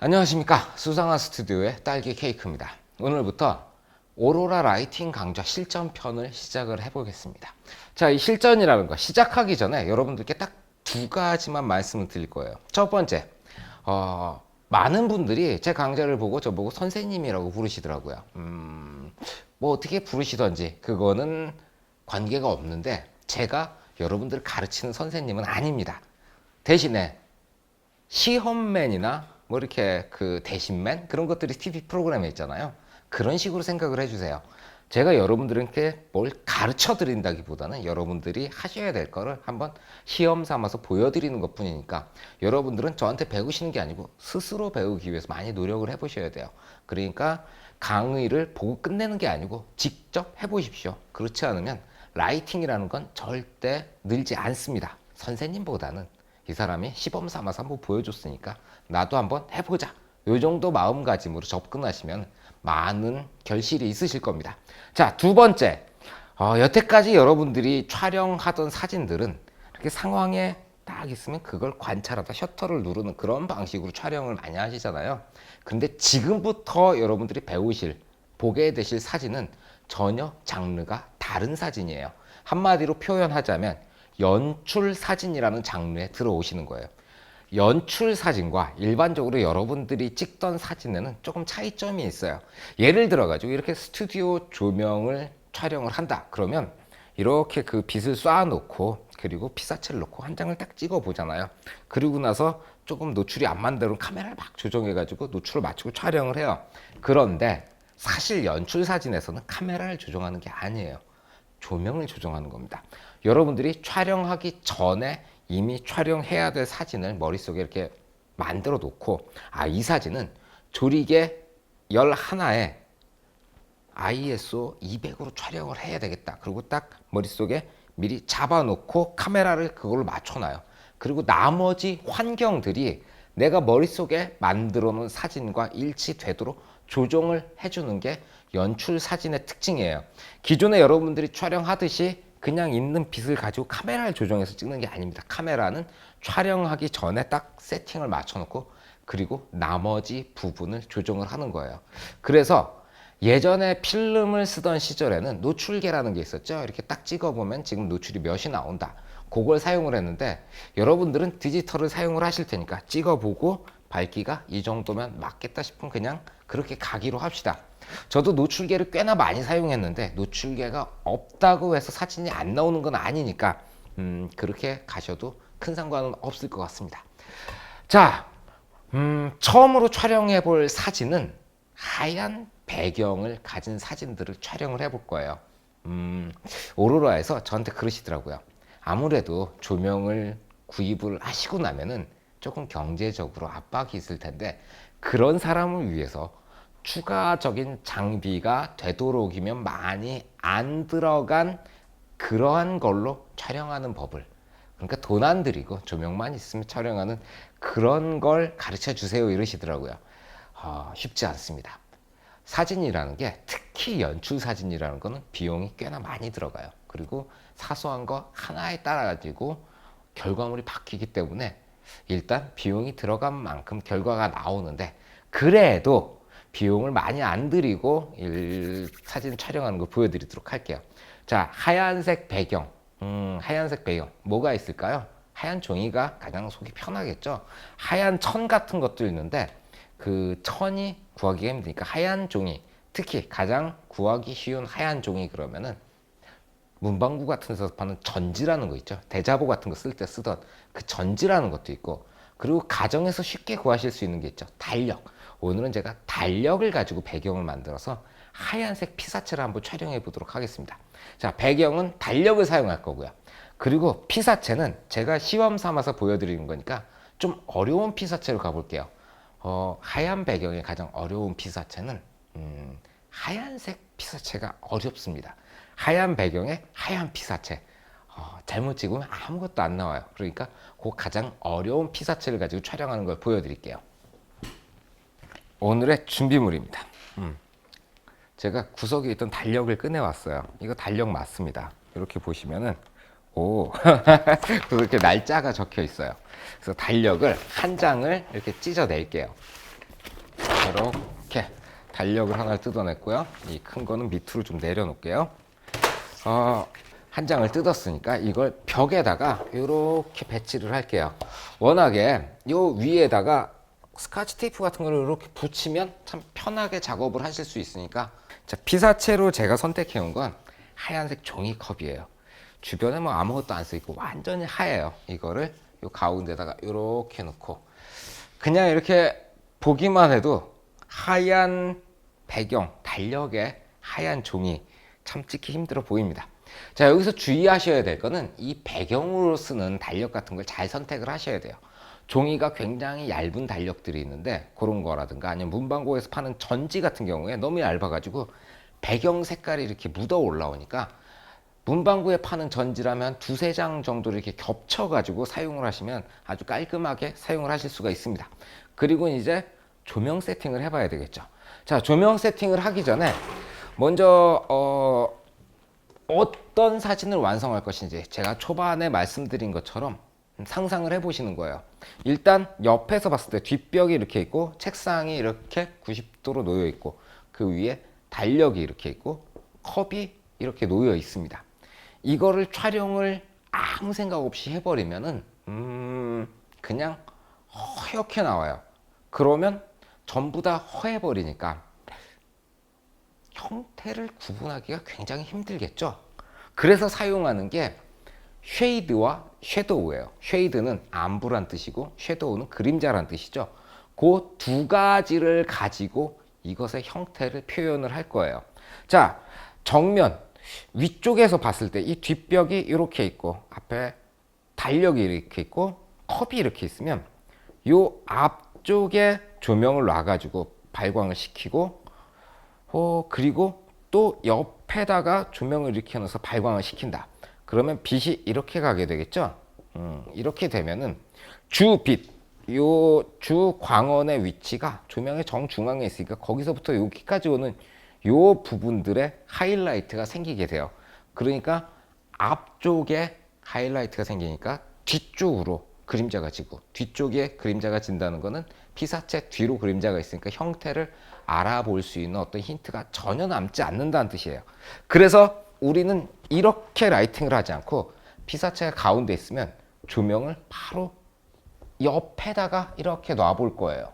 안녕하십니까. 수상한 스튜디오의 딸기 케이크입니다. 오늘부터 오로라 라이팅 강좌 실전편을 시작을 해보겠습니다. 자, 이 실전이라는 거 시작하기 전에 여러분들께 딱 두 가지만 말씀을 드릴 거예요. 첫 번째, 많은 분들이 제 강좌를 보고 저보고 선생님이라고 부르시더라고요. 뭐 어떻게 부르시던지 그거는 관계가 없는데 제가 여러분들을 가르치는 선생님은 아닙니다. 대신에 시험맨이나 뭐 이렇게 그 대신맨 그런 것들이 TV 프로그램에 있잖아요. 그런 식으로 생각을 해주세요. 제가 여러분들께 뭘 가르쳐 드린다기보다는 여러분들이 하셔야 될 거를 한번 시험 삼아서 보여드리는 것 뿐이니까 여러분들은 저한테 배우시는 게 아니고 스스로 배우기 위해서 많이 노력을 해보셔야 돼요. 그러니까 강의를 보고 끝내는 게 아니고 직접 해보십시오. 그렇지 않으면 라이팅이라는 건 절대 늘지 않습니다. 선생님보다는 이 사람이 시범 삼아서 한번 보여줬으니까 나도 한번 해보자. 요 정도 마음가짐으로 접근하시면 많은 결실이 있으실 겁니다. 자, 두 번째. 여태까지 여러분들이 촬영하던 사진들은 이렇게 상황에 딱 있으면 그걸 관찰하다 셔터를 누르는 그런 방식으로 촬영을 많이 하시잖아요. 근데 지금부터 여러분들이 보게 되실 사진은 전혀 장르가 다른 사진이에요. 한마디로 표현하자면 연출 사진이라는 장르에 들어오시는 거예요. 연출 사진과 일반적으로 여러분들이 찍던 사진에는 조금 차이점이 있어요. 예를 들어 가지고 이렇게 스튜디오 조명을 촬영을 한다 그러면 이렇게 그 빛을 쏴 놓고 그리고 피사체를 놓고 한 장을 딱 찍어 보잖아요. 그리고 나서 조금 노출이 안 맞는 카메라를 막 조정해 가지고 노출을 맞추고 촬영을 해요. 그런데 사실 연출 사진에서는 카메라를 조정하는 게 아니에요. 조명을 조정하는 겁니다. 여러분들이 촬영하기 전에 이미 촬영해야 될 사진을 머릿속에 이렇게 만들어 놓고 이 사진은 조리개 11에 ISO 200으로 촬영을 해야 되겠다. 그리고 딱 머릿속에 미리 잡아놓고 카메라를 그걸로 맞춰놔요. 그리고 나머지 환경들이 내가 머릿속에 만들어 놓은 사진과 일치되도록 조정을 해주는 게 연출 사진의 특징이에요. 기존에 여러분들이 촬영하듯이 그냥 있는 빛을 가지고 카메라를 조정해서 찍는 게 아닙니다. 카메라는 촬영하기 전에 딱 세팅을 맞춰놓고 그리고 나머지 부분을 조정을 하는 거예요. 그래서 예전에 필름을 쓰던 시절에는 노출계라는 게 있었죠. 이렇게 딱 찍어보면 지금 노출이 몇이 나온다. 그걸 사용을 했는데 여러분들은 디지털을 사용을 하실 테니까 찍어보고 밝기가 이 정도면 맞겠다 싶으면 그냥 그렇게 가기로 합시다. 저도 노출계를 꽤나 많이 사용했는데 노출계가 없다고 해서 사진이 안 나오는 건 아니니까 그렇게 가셔도 큰 상관은 없을 것 같습니다. 자, 처음으로 촬영해 볼 사진은 하얀 배경을 가진 사진들을 촬영을 해볼 거예요. 오로라에서 저한테 그러시더라고요. 아무래도 조명을 구입을 하시고 나면은 조금 경제적으로 압박이 있을 텐데 그런 사람을 위해서 추가적인 장비가 되도록이면 많이 안 들어간 그러한 걸로 촬영하는 법을, 그러니까 돈 안 들이고 조명만 있으면 촬영하는 그런 걸 가르쳐 주세요 이러시더라고요. 쉽지 않습니다. 사진이라는 게 특히 연출 사진이라는 거는 비용이 꽤나 많이 들어가요. 그리고 사소한 거 하나에 따라 가지고 결과물이 바뀌기 때문에 일단 비용이 들어간 만큼 결과가 나오는데 그래도 비용을 많이 안 들이고 사진 촬영하는 걸 보여드리도록 할게요. 자, 하얀색 배경. 하얀색 배경. 뭐가 있을까요? 하얀 종이가 가장 속이 편하겠죠. 하얀 천 같은 것도 있는데 그 천이 구하기가 힘드니까 하얀 종이, 특히 가장 구하기 쉬운 하얀 종이 그러면은 문방구 같은 데서 파는 전지라는 거 있죠. 대자보 같은 거 쓸 때 쓰던 그 전지라는 것도 있고, 그리고 가정에서 쉽게 구하실 수 있는 게 있죠. 달력. 오늘은 제가 달력을 가지고 배경을 만들어서 하얀색 피사체를 한번 촬영해 보도록 하겠습니다. 자, 배경은 달력을 사용할 거고요. 그리고 피사체는 제가 시험 삼아서 보여드리는 거니까 좀 어려운 피사체로 가볼게요. 하얀 배경의 가장 어려운 피사체는 하얀색 피사체가 어렵습니다. 하얀 배경에 하얀 피사체. 잘못 찍으면 아무것도 안 나와요. 그러니까 그 가장 어려운 피사체를 가지고 촬영하는 걸 보여드릴게요. 오늘의 준비물입니다. 제가 구석에 있던 달력을 꺼내왔어요. 이거 달력 맞습니다. 이렇게 보시면은 이렇게 날짜가 적혀 있어요. 그래서 달력을 한 장을 이렇게 찢어낼게요. 이렇게 달력을 하나를 뜯어냈고요. 이 큰 거는 밑으로 좀 내려놓을게요. 한 장을 뜯었으니까 이걸 벽에다가 이렇게 배치를 할게요. 워낙에 요 위에다가 스카치 테이프 같은 거를 이렇게 붙이면 참 편하게 작업을 하실 수 있으니까. 자, 피사체로 제가 선택해 온 건 하얀색 종이컵이에요. 주변에 뭐 아무것도 안 써있고 완전히 하얘요. 이거를 요 가운데다가 이렇게 놓고 그냥 이렇게 보기만 해도 하얀 배경, 달력에 하얀 종이 참 찍기 힘들어 보입니다. 자, 여기서 주의하셔야 될 거는 이 배경으로 쓰는 달력 같은 걸 잘 선택을 하셔야 돼요. 종이가 굉장히 얇은 달력들이 있는데 그런 거라든가 아니면 문방구에서 파는 전지 같은 경우에 너무 얇아가지고 배경 색깔이 이렇게 묻어 올라오니까 문방구에 파는 전지라면 두세 장 정도를 이렇게 겹쳐가지고 사용을 하시면 아주 깔끔하게 사용을 하실 수가 있습니다. 그리고 이제 조명 세팅을 해봐야 되겠죠. 자, 조명 세팅을 하기 전에 먼저 어떤 사진을 완성할 것인지 제가 초반에 말씀드린 것처럼 상상을 해보시는 거예요. 일단 옆에서 봤을 때 뒷벽이 이렇게 있고 책상이 이렇게 90도로 놓여 있고 그 위에 달력이 이렇게 있고 컵이 이렇게 놓여 있습니다. 이거를 촬영을 아무 생각 없이 해버리면은 그냥 허옇게 나와요. 그러면 전부 다 허해버리니까 형태를 구분하기가 굉장히 힘들겠죠. 그래서 사용하는 게 쉐이드와 섀도우예요. 쉐이드는 암부란 뜻이고 섀도우는 그림자란 뜻이죠. 그 두 가지를 가지고 이것의 형태를 표현을 할 거예요. 자, 정면 위쪽에서 봤을 때 이 뒷벽이 이렇게 있고 앞에 달력이 이렇게 있고 컵이 이렇게 있으면 요 앞쪽에 조명을 놔가지고 발광을 시키고 그리고 또 옆에다가 조명을 이렇게 넣어서 발광을 시킨다. 그러면 빛이 이렇게 가게 되겠죠. 이렇게 되면은 주빛, 요 주광원의 위치가 조명의 정중앙에 있으니까 거기서부터 여기까지 오는 요 부분들의 하이라이트가 생기게 돼요. 그러니까 앞쪽에 하이라이트가 생기니까 뒤쪽으로 그림자가 지고 뒤쪽에 그림자가 진다는 거는 피사체 뒤로 그림자가 있으니까 형태를 알아볼 수 있는 어떤 힌트가 전혀 남지 않는다는 뜻이에요. 그래서 우리는 이렇게 라이팅을 하지 않고 피사체가 가운데 있으면 조명을 바로 옆에다가 이렇게 놔볼 거예요.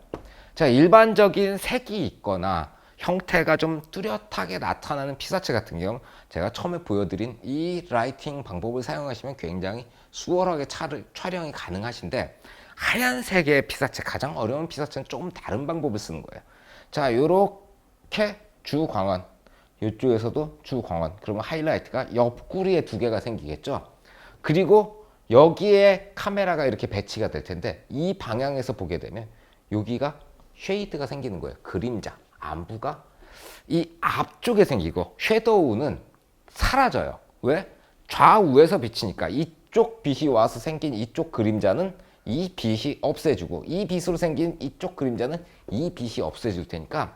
자, 일반적인 색이 있거나 형태가 좀 뚜렷하게 나타나는 피사체 같은 경우 제가 처음에 보여드린 이 라이팅 방법을 사용하시면 굉장히 수월하게 촬영이 가능하신데 하얀색의 피사체, 가장 어려운 피사체는 조금 다른 방법을 쓰는 거예요. 자, 요렇게 주광원, 이쪽에서도 주광원, 그러면 하이라이트가 옆구리에 두 개가 생기겠죠. 그리고 여기에 카메라가 이렇게 배치가 될 텐데 이 방향에서 보게 되면 여기가 쉐이드가 생기는 거예요. 그림자, 안부가 이 앞쪽에 생기고 섀도우는 사라져요. 왜? 좌우에서 비치니까 이쪽 빛이 와서 생긴 이쪽 그림자는 이 빛이 없애주고 이 빛으로 생긴 이쪽 그림자는 이 빛이 없애줄 테니까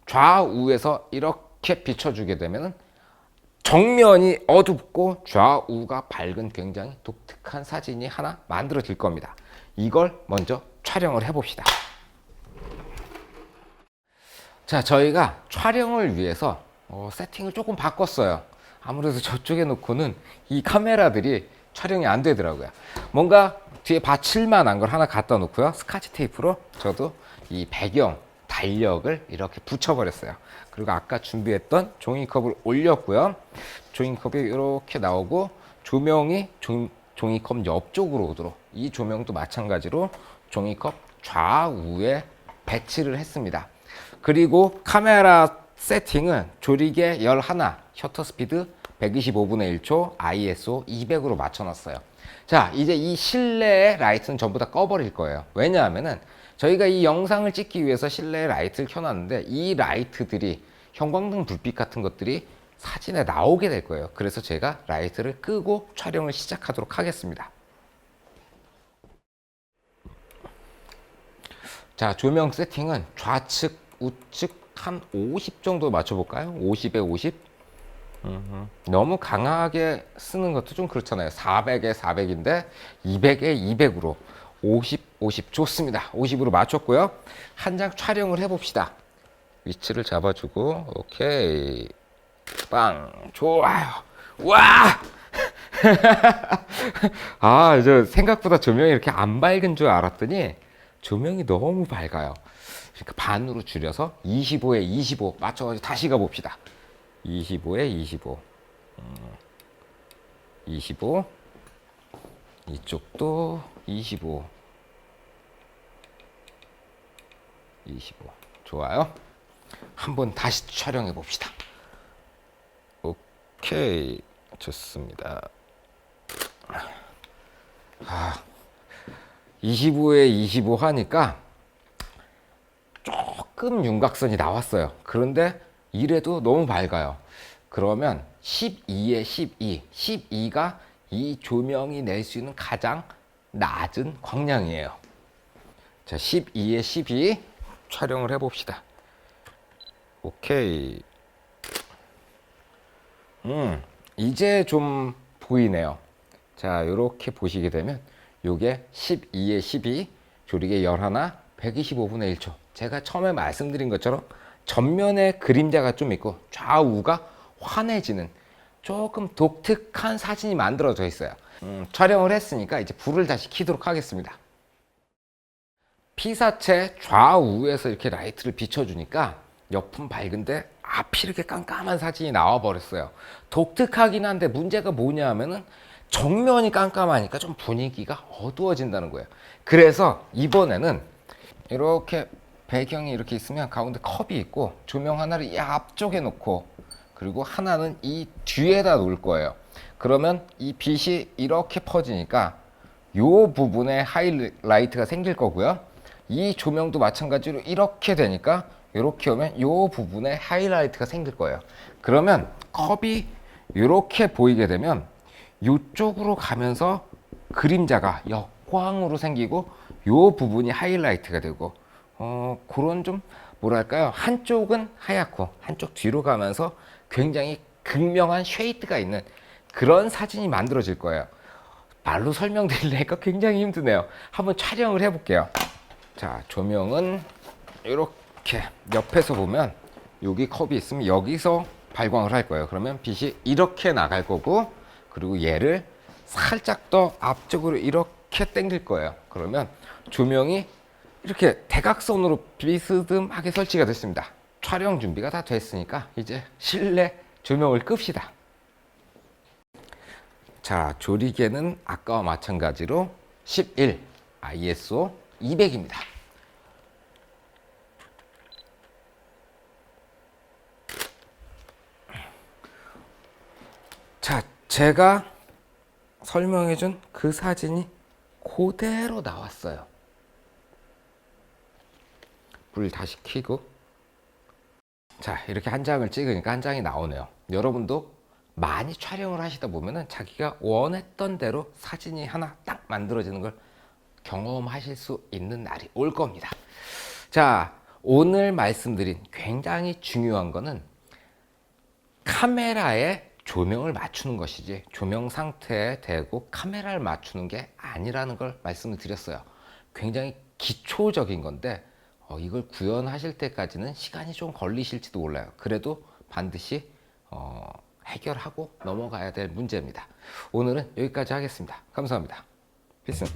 좌우에서 이렇게 비춰주게 되면은 정면이 어둡고 좌우가 밝은 굉장히 독특한 사진이 하나 만들어질 겁니다. 이걸 먼저 촬영을 해봅시다. 자, 저희가 촬영을 위해서 세팅을 조금 바꿨어요. 아무래도 저쪽에 놓고는 이 카메라들이 촬영이 안 되더라고요. 뭔가 뒤에 받칠만한 걸 하나 갖다 놓고요. 스카치 테이프로 저도 이 배경 달력을 이렇게 붙여버렸어요. 그리고 아까 준비했던 종이컵을 올렸고요. 종이컵이 이렇게 나오고 조명이 종이컵 옆쪽으로 오도록 이 조명도 마찬가지로 종이컵 좌우에 배치를 했습니다. 그리고 카메라 세팅은 조리개 11, 셔터 스피드 125분의 1초, ISO 200으로 맞춰놨어요. 자, 이제 이 실내의 라이트는 전부 다 꺼버릴 거예요. 왜냐하면은 저희가 이 영상을 찍기 위해서 실내에 라이트를 켜놨는데 이 라이트들이 형광등 불빛 같은 것들이 사진에 나오게 될 거예요. 그래서 제가 라이트를 끄고 촬영을 시작하도록 하겠습니다. 자, 조명 세팅은 좌측, 우측 한 50 정도 맞춰볼까요? 50에 50? 너무 강하게 쓰는 것도 좀 그렇잖아요. 400에 400인데 200에 200으로 50 50 좋습니다. 50으로 맞췄고요. 한 장 촬영을 해봅시다. 위치를 잡아주고 오케이 빵 좋아요. 와! 아, 저 생각보다 조명이 이렇게 안 밝은 줄 알았더니 조명이 너무 밝아요. 그러니까 반으로 줄여서 25에 25 맞춰가지고 다시 가봅시다. 25에 25 25 이쪽도 25 25 좋아요. 한번 다시 촬영해 봅시다. 오케이 좋습니다. 25에 25 하니까 조금 윤곽선이 나왔어요. 그런데 이래도 너무 밝아요. 그러면 12에 12 12가 이 조명이 낼 수 있는 가장 낮은 광량이에요. 자, 12에 12 촬영을 해봅시다. 오케이. 이제 좀 보이네요. 자, 요렇게 보시게 되면 요게 12에 12 조리개 11 125분의 1초. 제가 처음에 말씀드린 것처럼 전면에 그림자가 좀 있고 좌우가 환해지는 조금 독특한 사진이 만들어져 있어요. 촬영을 했으니까 이제 불을 다시 켜도록 하겠습니다. 피사체 좌우에서 이렇게 라이트를 비춰주니까 옆은 밝은데 앞이 이렇게 깜깜한 사진이 나와 버렸어요. 독특하긴 한데 문제가 뭐냐 하면은 정면이 깜깜하니까 좀 분위기가 어두워진다는 거예요. 그래서 이번에는 이렇게 배경이 이렇게 있으면 가운데 컵이 있고 조명 하나를 이 앞쪽에 놓고 그리고 하나는 이 뒤에다 놓을 거예요. 그러면 이 빛이 이렇게 퍼지니까 요 부분에 하이라이트가 생길 거고요. 이 조명도 마찬가지로 이렇게 되니까 이렇게 오면 요 부분에 하이라이트가 생길 거예요. 그러면 컵이 이렇게 보이게 되면 이쪽으로 가면서 그림자가 역광으로 생기고 요 부분이 하이라이트가 되고 그런 좀 뭐랄까요, 한쪽은 하얗고 한쪽 뒤로 가면서 굉장히 극명한 쉐이드가 있는 그런 사진이 만들어질 거예요. 말로 설명드리려니까 굉장히 힘드네요. 한번 촬영을 해볼게요. 자, 조명은 이렇게 옆에서 보면 여기 컵이 있으면 여기서 발광을 할 거예요. 그러면 빛이 이렇게 나갈 거고, 그리고 얘를 살짝 더 앞쪽으로 이렇게 당길 거예요. 그러면 조명이 이렇게 대각선으로 비스듬하게 설치가 됐습니다. 촬영 준비가 다 됐으니까 이제 실내 조명을 끕시다. 자, 조리개는 아까와 마찬가지로 11 ISO 200입니다. 자, 제가 설명해준 그 사진이 그대로 나왔어요. 불 다시 켜고, 자, 이렇게 한 장을 찍으니까 한 장이 나오네요. 여러분도 많이 촬영을 하시다 보면은 자기가 원했던 대로 사진이 하나 딱 만들어지는 걸 경험하실 수 있는 날이 올 겁니다. 자, 오늘 말씀드린 굉장히 중요한 거는 카메라에 조명을 맞추는 것이지 조명 상태에 대고 카메라를 맞추는 게 아니라는 걸 말씀을 드렸어요. 굉장히 기초적인 건데 이걸 구현하실 때까지는 시간이 좀 걸리실지도 몰라요. 그래도 반드시 해결하고 넘어가야 될 문제입니다. 오늘은 여기까지 하겠습니다. 감사합니다. 필승.